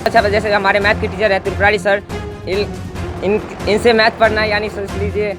अच्छा जैसे हमारे मैथ के टीचर हैं त्रिपुरारी सर, इनसे मैथ पढ़ना यानी सोच लीजिए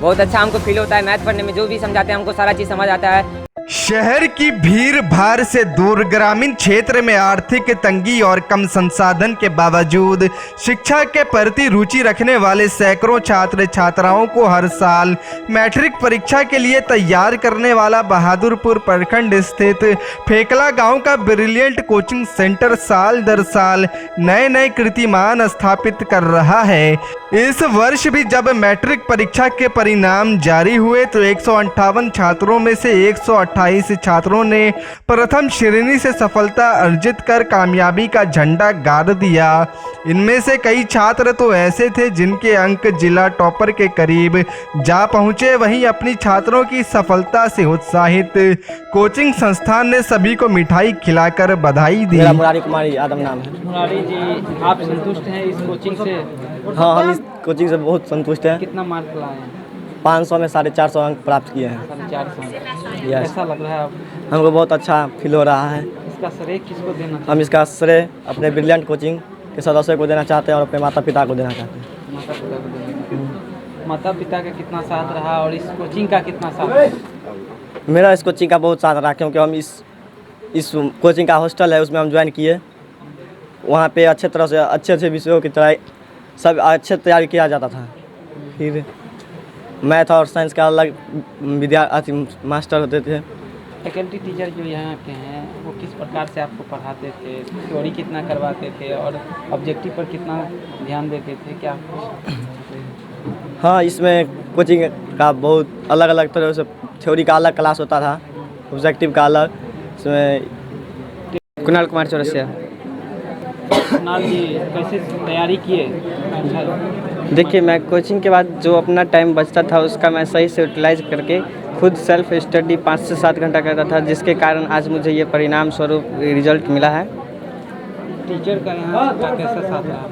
बहुत अच्छा हमको फील होता है। मैथ पढ़ने में जो भी समझाते हैं हमको सारा चीज़ समझ आता है। शहर की भीड़ भाड़ से दूर ग्रामीण क्षेत्र में आर्थिक तंगी और कम संसाधन के बावजूद शिक्षा के प्रति रुचि रखने वाले सैकड़ों छात्र छात्राओं को हर साल मैट्रिक परीक्षा के लिए तैयार करने वाला बहादुरपुर प्रखंड स्थित फेकला गांव का ब्रिलियंट कोचिंग सेंटर साल दर साल नए नए कीर्तिमान स्थापित कर रहा है। इस वर्ष भी जब मैट्रिक परीक्षा के परिणाम जारी हुए तो 158 छात्रों में से 128 छात्रों ने प्रथम श्रेणी से सफलता अर्जित कर कामयाबी का झंडा गाड़ दिया। इनमें से कई छात्र तो ऐसे थे जिनके अंक जिला टॉपर के करीब जा पहुंचे। वहीं अपनी छात्रों की सफलता से उत्साहित कोचिंग संस्थान ने सभी को मिठाई खिलाकर बधाई दी। मेरा मुरारी कुमार यादव नाम है। मुरारी जी, आप संतुष्ट हैं इस कोचिंग से? हाँ, हम इस कोचिंग से बहुत संतुष्ट हैं। कितना मार्क लाए हैं? 500 में 450 अंक प्राप्त किए हैं। 450। यस। कैसा लग रहा है आपको? हमको बहुत अच्छा फील हो रहा है। इसका श्रेय किसको देना? हम इसका श्रेय अपने ब्रिलियंट कोचिंग के सदस्यों को देना चाहते हैं और अपने माता पिता को देना चाहते हैं। माता पिता को देना। माता पिता का कितना साथ रहा और इस कोचिंग का कितना साथ रहा? मेरा इस कोचिंग का बहुत साथ रहा क्योंकि हम इस कोचिंग का हॉस्टल है उसमें हम ज्वाइन किए। वहाँ पे अच्छे तरह से अच्छे विषयों की तरह सब अच्छे तैयारी किया जाता था। फिर मैथ और साइंस का अलग विद्यार्थी मास्टर होते थे। फैकल्टी टीचर जो यहाँ के हैं वो किस प्रकार से आपको पढ़ाते थे? थ्योरी कितना करवाते थे और ऑब्जेक्टिव पर कितना ध्यान देते थे? क्या हाँ, इसमें कोचिंग का बहुत अलग अलग तरह से थ्योरी का अलग क्लास होता था, ऑब्जेक्टिव का अलग। इसमें कुणाल कुमार चौरसिया। कुणाल जी, कैसे तैयारी किए? देखिए, मैं कोचिंग के बाद जो अपना टाइम बचता था उसका मैं सही से यूटिलाइज करके खुद सेल्फ स्टडी 5 से 7 घंटा करता था, जिसके कारण आज मुझे ये परिणाम स्वरूप रिजल्ट मिला है। टीचर का यहाँ का कैसा साथ रहा?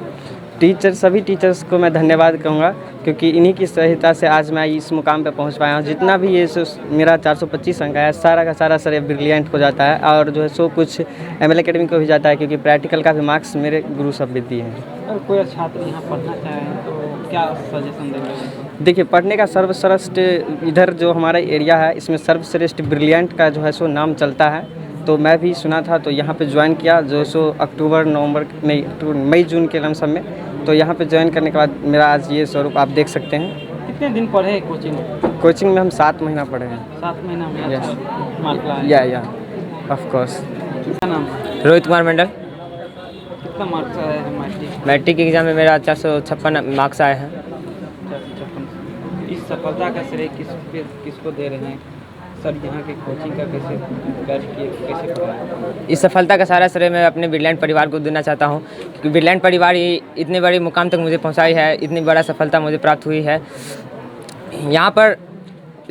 सभी टीचर्स को मैं धन्यवाद कहूँगा क्योंकि इन्हीं की सहायता से आज मैं इस मुकाम पे पहुँच पाया हूँ। जितना भी ये मेरा 425 अंक है सारा का सारा सर ब्रिलियंट हो जाता है और जो है सो कुछ ML एकेडमी को भी जाता है क्योंकि प्रैक्टिकल का भी मार्क्स मेरे गुरु सब भी दिए हैं। और कोई छात्र यहाँ पढ़ना चाहे तो क्या सजेशन देंगे? देखिए, पढ़ने का सर्वश्रेष्ठ इधर जो हमारा एरिया है इसमें सर्वश्रेष्ठ ब्रिलियंट का जो है सो नाम चलता है, तो मैं भी सुना था तो यहाँ पे ज्वाइन किया जो सो अक्टूबर नवंबर मई जून के लमसम में। तो यहाँ पे ज्वाइन करने के बाद मेरा आज ये स्वरूप आप देख सकते हैं। कितने दिन पढ़े कोचिंग में? हम 7 महीना पढ़े हैं। 7 महीना में? Yes. अच्छा मार्क लाया? या ऑफ कोर्स। क्या नाम है? रोहित कुमार मंडल। कितना मार्क्स आया है मैट्रिक एग्जाम में मेरा 456 मार्क्स आए हैं। 456। इस सफलता का श्रेय किसको दे रहे हैं सर? यहाँ के कोचिंग का कैसे दर्ज किए, कैसे पढ़ा? इस सफलता का सारा श्रेय मैं अपने ब्रिलियंट परिवार को देना चाहता हूँ क्योंकि ब्रिलियंट परिवार ही इतने बड़े मुकाम तक मुझे पहुँचाई है, इतनी बड़ा सफलता मुझे प्राप्त हुई है। यहाँ पर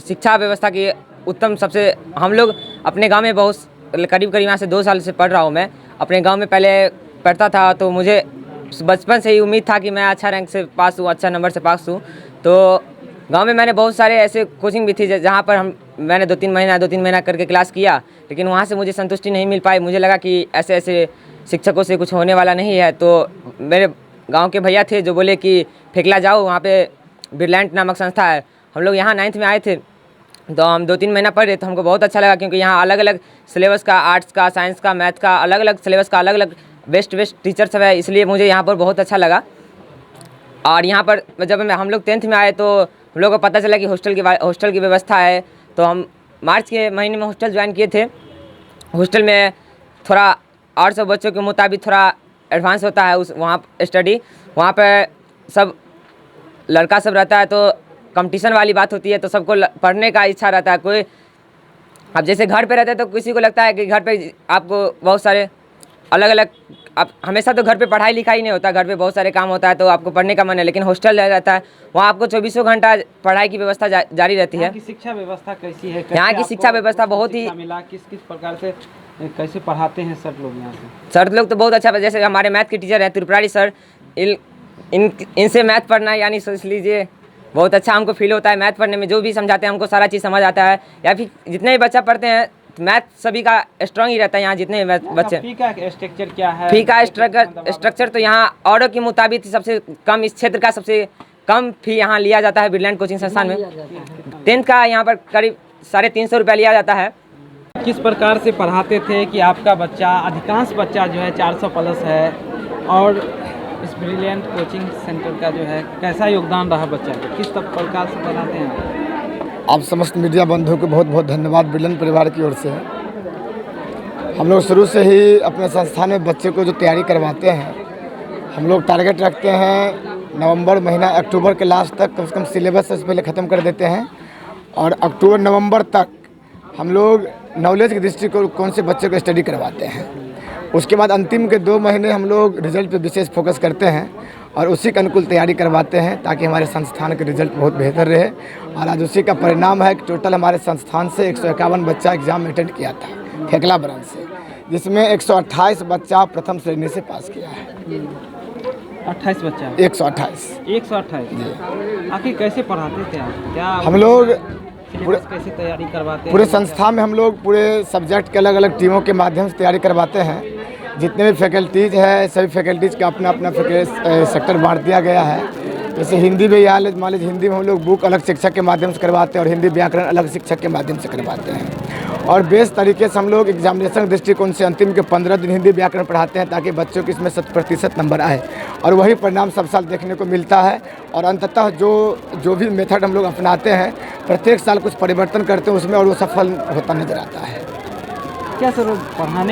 शिक्षा व्यवस्था की उत्तम सबसे हम लोग अपने गांव में बहुत करीब यहाँ से 2 साल से पढ़ रहा हूँ। मैं अपने गांव में पहले पढ़ता था तो मुझे बचपन से ही उम्मीद था कि मैं अच्छा रैंक से पास हूँ, अच्छा नंबर से पास हूँ। तो गांव में मैंने बहुत सारे ऐसे कोचिंग भी थी जहाँ पर मैंने 2-3 महीना करके क्लास किया, लेकिन वहाँ से मुझे संतुष्टि नहीं मिल पाई। मुझे लगा कि ऐसे ऐसे शिक्षकों से कुछ होने वाला नहीं है। तो मेरे गांव के भैया थे जो बोले कि फेकला जाओ, वहाँ पे ब्रिलियंट नामक संस्था है। हम लोग यहाँ 9th में आए थे तो हम 2-3 महीना पढ़े तो हमको बहुत अच्छा लगा क्योंकि यहाँ अलग अलग सिलेबस का, आर्ट्स का, साइंस का, मैथ का, अलग अलग सिलेबस का अलग अलग बेस्ट टीचर सब है, इसलिए मुझे यहाँ पर बहुत अच्छा लगा। और यहाँ पर जब हम लोग 10th में आए तो हम लोग को पता चला कि हॉस्टल की व्यवस्था है, तो हम मार्च के महीने में हॉस्टल ज्वाइन किए थे। हॉस्टल में थोड़ा और सब बच्चों के मुताबिक थोड़ा एडवांस होता है वहाँ स्टडी। वहाँ पर सब लड़का सब रहता है तो कंपटीशन वाली बात होती है, तो सबको पढ़ने का इच्छा रहता है। कोई अब जैसे घर पे रहते हैं तो किसी को लगता है कि घर पे आपको बहुत सारे अलग अलग, अब हमेशा तो घर पे पढ़ाई लिखाई नहीं होता, घर पे बहुत सारे काम होता है तो आपको पढ़ने का मन है, लेकिन हॉस्टल रहता है वहाँ आपको 24 घंटा पढ़ाई की व्यवस्था जारी रहती है। यहाँ की शिक्षा व्यवस्था कैसी है? यहाँ की शिक्षा व्यवस्था बहुत ही मिला, किस प्रकार से कैसे पढ़ाते हैं सर लोग यहाँ से? सर लोग तो बहुत अच्छा, जैसे हमारे मैथ के टीचर हैं त्रिपुरारी सर, इनसे मैथ पढ़ना यानी सोच लीजिए बहुत अच्छा हमको फील होता है। मैथ पढ़ने में जो भी समझाते हैं हमको सारा चीज़ समझ आता है। या फिर जितने भी बच्चा पढ़ते हैं मैथ सभी का स्ट्रांग ही रहता है यहाँ जितने बच्चे। फी का स्ट्रक्चर क्या है? फी का स्ट्रक्चर तो यहाँ औरों के मुताबिक सबसे कम, इस क्षेत्र का सबसे कम फी यहाँ लिया जाता है ब्रिलियंट कोचिंग संस्थान में। 10th का यहाँ पर करीब 350 रुपया लिया जाता है। किस प्रकार से पढ़ाते थे कि आपका बच्चा, अधिकांश बच्चा जो है 400 प्लस है, और इस ब्रिलियंट कोचिंग सेंटर का जो है कैसा योगदान रहा बच्चा को? किस प्रकार से पढ़ाते हैं आप समस्त मीडिया बंधुओं को बहुत बहुत धन्यवाद ब्रिलियंट परिवार की ओर से। हम लोग शुरू से ही अपने संस्थान में बच्चे को जो तैयारी करवाते हैं, हम लोग टारगेट रखते हैं नवंबर महीना, अक्टूबर के लास्ट तक कम से कम सिलेबस से पहले ख़त्म कर देते हैं, और अक्टूबर नवंबर तक हम लोग नॉलेज के दृष्टिकोण से बच्चे को स्टडी करवाते हैं। उसके बाद अंतिम के 2 महीने हम लोग रिजल्ट पे विशेष फोकस करते हैं और उसी के अनुकूल तैयारी करवाते हैं ताकि हमारे संस्थान का रिजल्ट बहुत बेहतर रहे। और आज उसी का परिणाम है कि टोटल हमारे संस्थान से 151 बच्चा एग्ज़ाम अटेंड किया था खेकला ब्रांच से, जिसमें 128 बच्चा प्रथम श्रेणी से पास किया है। 28 बच्चा? 128 जी। आखिर कैसे पढ़ाते थे आप? क्या हम लोग कैसे तैयारी करवाते हैं? पूरे संस्था में हम लोग पूरे सब्जेक्ट के अलग अलग टीमों के माध्यम से तैयारी करवाते हैं। जितने भी फैकल्टीज़ है सभी फैकल्टीज़ का अपना अपना सेक्टर बांट दिया गया है। जैसे हिंदी में या मान लीजिए हिंदी में हम लोग बुक अलग शिक्षक के माध्यम से करवाते हैं और हिंदी व्याकरण अलग शिक्षक के माध्यम से करवाते हैं। और बेस्ट तरीके से हम लोग एग्जामिनेशन दृष्टिकोण से अंतिम के 15 दिन हिंदी व्याकरण पढ़ाते हैं ताकि बच्चों के इसमें 100% नंबर आए, और वही परिणाम सब साल देखने को मिलता है। और अंततः जो भी मेथड हम लोग अपनाते हैं प्रत्येक साल कुछ परिवर्तन करते हैं उसमें, और वो सफल होता नजर आता है। क्या सर पढ़ाने